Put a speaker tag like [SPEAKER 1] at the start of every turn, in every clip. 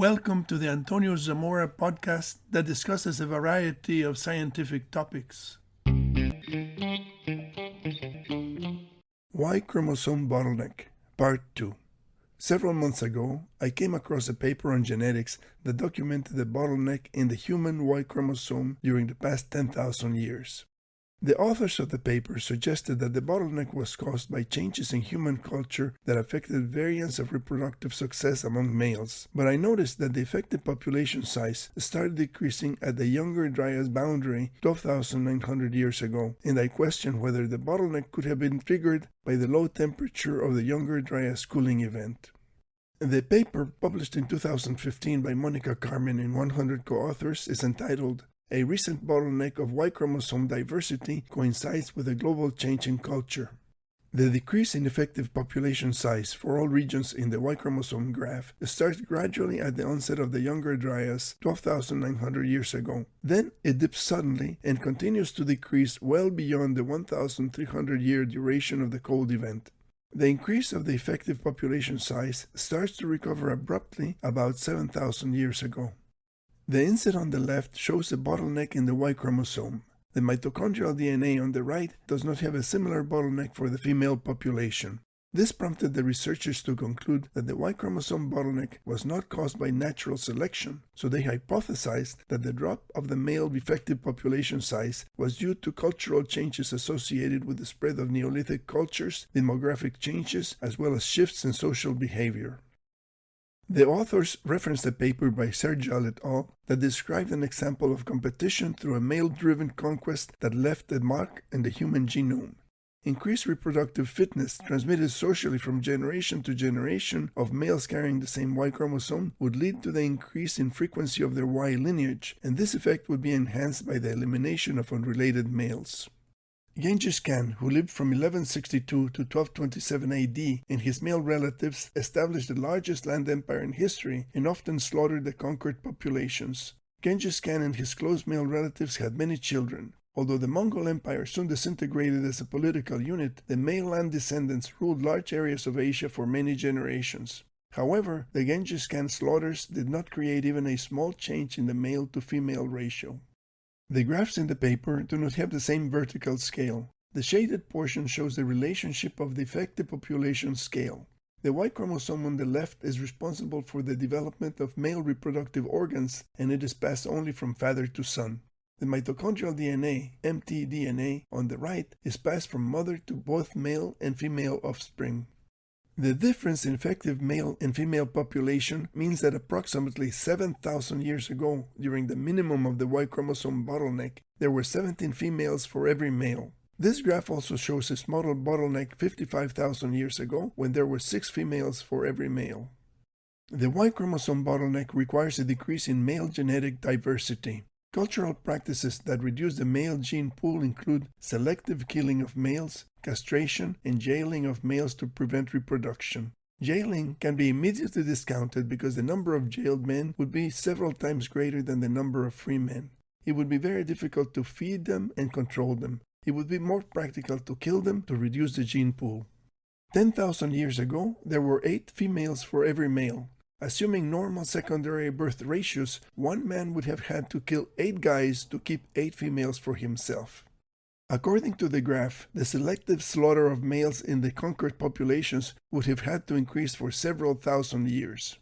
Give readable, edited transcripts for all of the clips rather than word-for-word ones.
[SPEAKER 1] Welcome to the Antonio Zamora podcast that discusses a variety of scientific topics. Y-Chromosome Bottleneck, Part 2. Several months ago, I came across a paper on genetics that documented the bottleneck in the human Y chromosome during the past 10,000 years. The authors of the paper suggested that the bottleneck was caused by changes in human culture that affected variants of reproductive success among males, but I noticed that the effective population size started decreasing at the Younger Dryas boundary 12,900 years ago, and I questioned whether the bottleneck could have been triggered by the low temperature of the Younger Dryas cooling event. The paper, published in 2015 by Monica Carmen and 100 co-authors, is entitled "A recent bottleneck of Y chromosome diversity coincides with a global change in culture." The decrease in effective population size for all regions in the Y chromosome graph starts gradually at the onset of the Younger Dryas 12,900 years ago. Then it dips suddenly and continues to decrease well beyond the 1,300-year duration of the cold event. The increase of the effective population size starts to recover abruptly about 7,000 years ago. The inset on the left shows a bottleneck in the Y chromosome. The mitochondrial DNA on the right does not have a similar bottleneck for the female population. This prompted the researchers to conclude that the Y chromosome bottleneck was not caused by natural selection, so they hypothesized that the drop of the male effective population size was due to cultural changes associated with the spread of Neolithic cultures, demographic changes, as well as shifts in social behavior. The authors referenced a paper by Sergel et al. That described an example of competition through a male-driven conquest that left a mark in the human genome. Increased reproductive fitness transmitted socially from generation to generation of males carrying the same Y chromosome would lead to the increase in frequency of their Y lineage, and this effect would be enhanced by the elimination of unrelated males. Genghis Khan, who lived from 1162 to 1227 AD, and his male relatives established the largest land empire in history and often slaughtered the conquered populations. Genghis Khan and his close male relatives had many children. Although the Mongol Empire soon disintegrated as a political unit, the male land descendants ruled large areas of Asia for many generations. However, the Genghis Khan slaughters did not create even a small change in the male-to-female ratio. The graphs in the paper do not have the same vertical scale. The shaded portion shows the relationship of the effective population scale. The Y chromosome on the left is responsible for the development of male reproductive organs, and it is passed only from father to son. The mitochondrial DNA, mtDNA, on the right is passed from mother to both male and female offspring. The difference in effective male and female population means that approximately 7,000 years ago, during the minimum of the Y chromosome bottleneck, there were 17 females for every male. This graph also shows this model bottleneck 55,000 years ago, when there were 6 females for every male. The Y chromosome bottleneck requires a decrease in male genetic diversity. Cultural practices that reduce the male gene pool include selective killing of males, castration, and jailing of males to prevent reproduction. Jailing can be immediately discounted because the number of jailed men would be several times greater than the number of free men. It would be very difficult to feed them and control them. It would be more practical to kill them to reduce the gene pool. 10,000 years ago, there were 8 females for every male. Assuming normal secondary birth ratios, one man would have had to kill 8 guys to keep 8 females for himself. According to the graph, the selective slaughter of males in the conquered populations would have had to increase for several thousand years.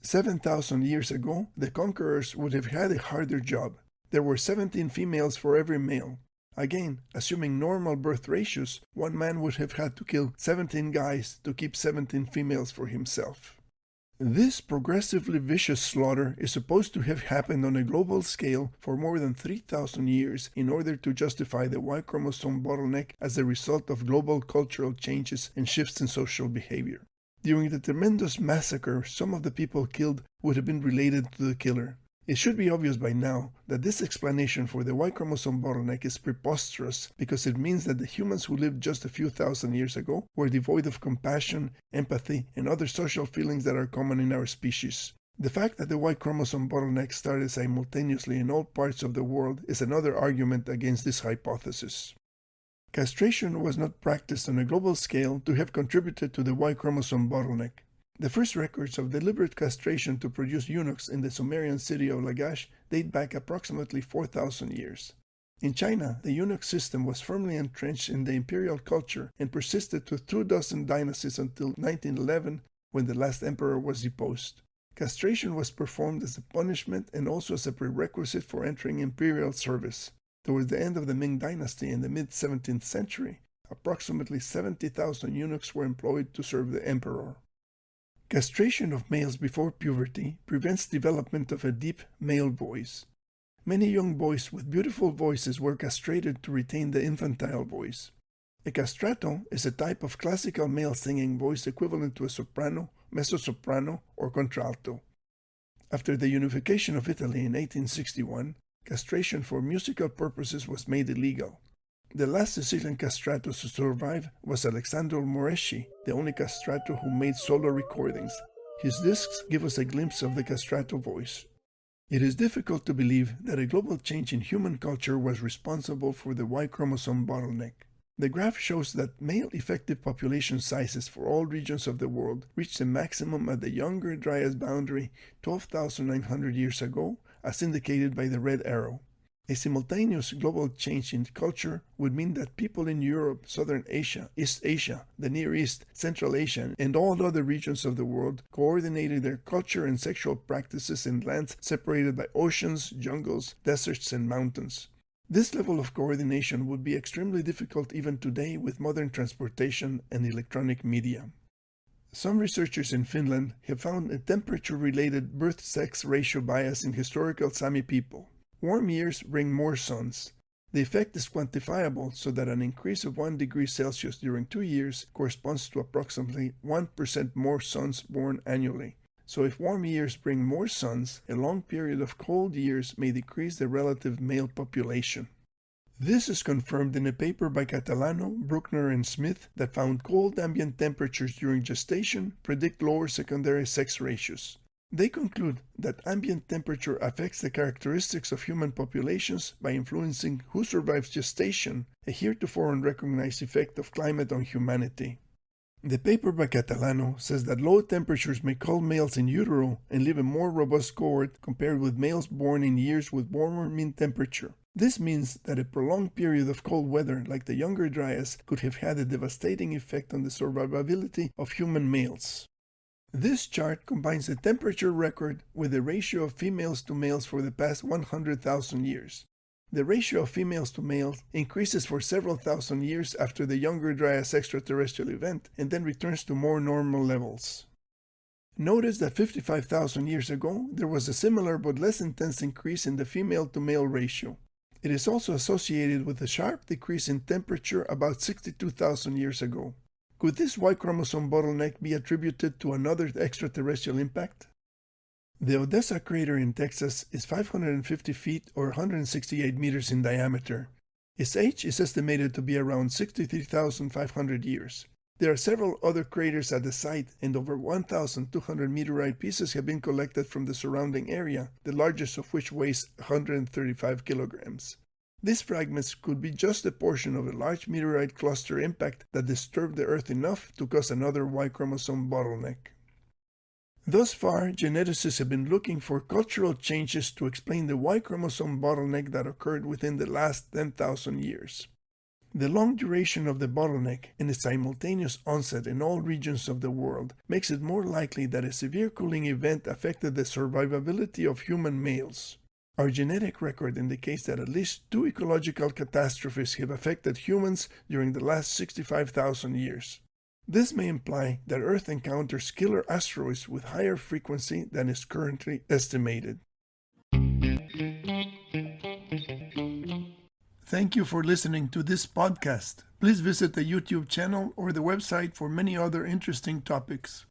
[SPEAKER 1] 7,000 years ago, the conquerors would have had a harder job. There were 17 females for every male. Again, assuming normal birth ratios, one man would have had to kill 17 guys to keep 17 females for himself. This progressively vicious slaughter is supposed to have happened on a global scale for more than 3,000 years in order to justify the Y chromosome bottleneck as a result of global cultural changes and shifts in social behavior. During the tremendous massacre, some of the people killed would have been related to the killer. It should be obvious by now that this explanation for the Y chromosome bottleneck is preposterous because it means that the humans who lived just a few thousand years ago were devoid of compassion, empathy, and other social feelings that are common in our species. The fact that the Y chromosome bottleneck started simultaneously in all parts of the world is another argument against this hypothesis. Castration was not practiced on a global scale to have contributed to the Y chromosome bottleneck. The first records of deliberate castration to produce eunuchs in the Sumerian city of Lagash date back approximately 4,000 years. In China, the eunuch system was firmly entrenched in the imperial culture and persisted through 24 dynasties until 1911, when the last emperor was deposed. Castration was performed as a punishment and also as a prerequisite for entering imperial service. Towards the end of the Ming dynasty in the mid-17th century, approximately 70,000 eunuchs were employed to serve the emperor. Castration of males before puberty prevents development of a deep male voice. Many young boys with beautiful voices were castrated to retain the infantile voice. A castrato is a type of classical male singing voice equivalent to a soprano, mezzo-soprano, or contralto. After the unification of Italy in 1861, castration for musical purposes was made illegal. The last Sicilian castrato to survive was Alessandro Moreschi, the only castrato who made solo recordings. His discs give us a glimpse of the castrato voice. It is difficult to believe that a global change in human culture was responsible for the Y-chromosome bottleneck. The graph shows that male effective population sizes for all regions of the world reached a maximum at the Younger Dryas boundary 12,900 years ago, as indicated by the red arrow. A simultaneous global change in culture would mean that people in Europe, Southern Asia, East Asia, the Near East, Central Asia, and all other regions of the world coordinated their culture and sexual practices in lands separated by oceans, jungles, deserts, and mountains. This level of coordination would be extremely difficult even today with modern transportation and electronic media. Some researchers in Finland have found a temperature-related birth-sex ratio bias in historical Sami people. Warm years bring more sons. The effect is quantifiable so that an increase of 1 degree Celsius during 2 years corresponds to approximately 1% more sons born annually. So if warm years bring more sons, a long period of cold years may decrease the relative male population. This is confirmed in a paper by Catalano, Bruckner, and Smith that found cold ambient temperatures during gestation predict lower secondary sex ratios. They conclude that ambient temperature affects the characteristics of human populations by influencing who survives gestation, a heretofore unrecognized effect of climate on humanity. The paper by Catalano says that low temperatures may cull males in utero and leave a more robust cohort compared with males born in years with warmer mean temperature. This means that a prolonged period of cold weather like the Younger Dryas could have had a devastating effect on the survivability of human males. This chart combines the temperature record with the ratio of females to males for the past 100,000 years. The ratio of females to males increases for several thousand years after the Younger Dryas extraterrestrial event and then returns to more normal levels. Notice that 55,000 years ago there was a similar but less intense increase in the female to male ratio. It is also associated with a sharp decrease in temperature about 62,000 years ago. Could this Y-chromosome bottleneck be attributed to another extraterrestrial impact? The Odessa crater in Texas is 550 feet or 168 meters in diameter. Its age is estimated to be around 63,500 years. There are several other craters at the site, and over 1,200 meteorite pieces have been collected from the surrounding area, the largest of which weighs 135 kilograms. These fragments could be just a portion of a large meteorite cluster impact that disturbed the Earth enough to cause another Y-chromosome bottleneck. Thus far, geneticists have been looking for cultural changes to explain the Y-chromosome bottleneck that occurred within the last 10,000 years. The long duration of the bottleneck and its simultaneous onset in all regions of the world makes it more likely that a severe cooling event affected the survivability of human males. Our genetic record indicates that at least 2 ecological catastrophes have affected humans during the last 65,000 years. This may imply that Earth encounters killer asteroids with higher frequency than is currently estimated. Thank you for listening to this podcast. Please visit the YouTube channel or the website for many other interesting topics.